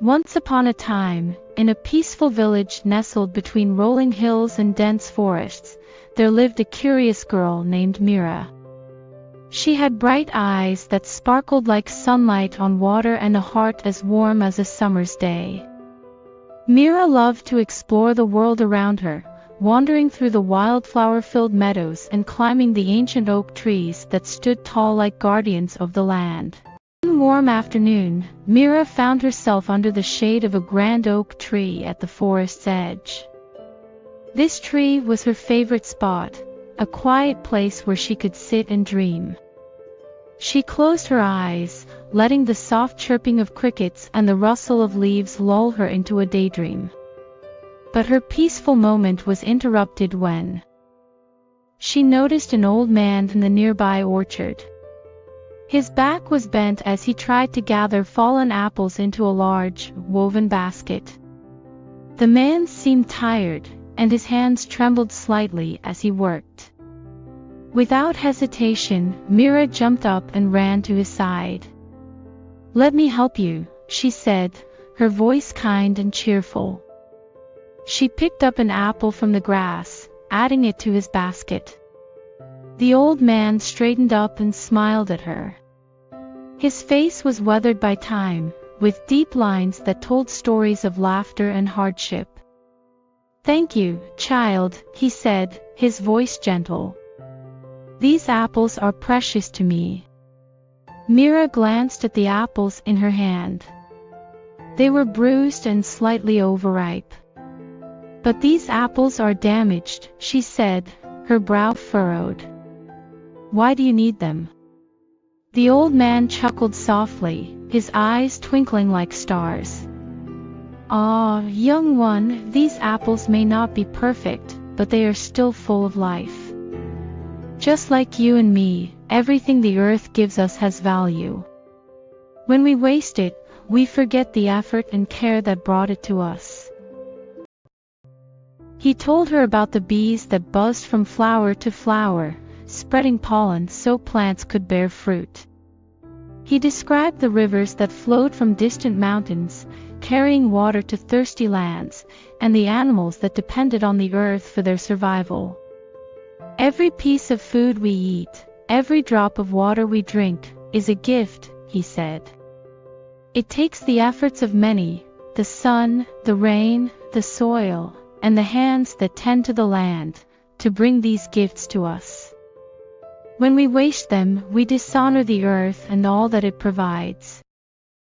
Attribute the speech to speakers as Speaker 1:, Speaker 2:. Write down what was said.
Speaker 1: Once upon a time, in a peaceful village nestled between rolling hills and dense forests, there lived a curious girl named Mira. She had bright eyes that sparkled like sunlight on water and a heart as warm as a summer's day. Mira loved to explore the world around her, wandering through the wildflower-filled meadows and climbing the ancient oak trees that stood tall like guardians of the land. One warm afternoon, Mira found herself under the shade of a grand oak tree at the forest's edge. This tree was her favorite spot, a quiet place where she could sit and dream. She closed her eyes, letting the soft chirping of crickets and the rustle of leaves lull her into a daydream. But her peaceful moment was interrupted when she noticed an old man in the nearby orchard. His back was bent as he tried to gather fallen apples into a large, woven basket. The man seemed tired, and his hands trembled slightly as he worked. Without hesitation, Mira jumped up and ran to his side. "Let me help you," she said, her voice kind and cheerful. She picked up an apple from the grass, adding it to his basket. The old man straightened up and smiled at her. His face was weathered by time, with deep lines that told stories of laughter and hardship. "Thank you, child," he said, his voice gentle. "These apples are precious to me." Mira glanced at the apples in her hand. They were bruised and slightly overripe. "But these apples are damaged," she said, her brow furrowed. "Why do you need them?" The old man chuckled softly, his eyes twinkling like stars. "Ah, young one, these apples may not be perfect, but they are still full of life. Just like you and me, everything the earth gives us has value. When we waste it, we forget the effort and care that brought it to us." He told her about the bees that buzzed from flower to flower, spreading pollen so plants could bear fruit. He described the rivers that flowed from distant mountains, carrying water to thirsty lands, and the animals that depended on the earth for their survival. "Every piece of food we eat, every drop of water we drink, is a gift," he said. "It takes the efforts of many, the sun, the rain, the soil, and the hands that tend to the land, to bring these gifts to us. When we waste them, we dishonor the earth and all that it provides."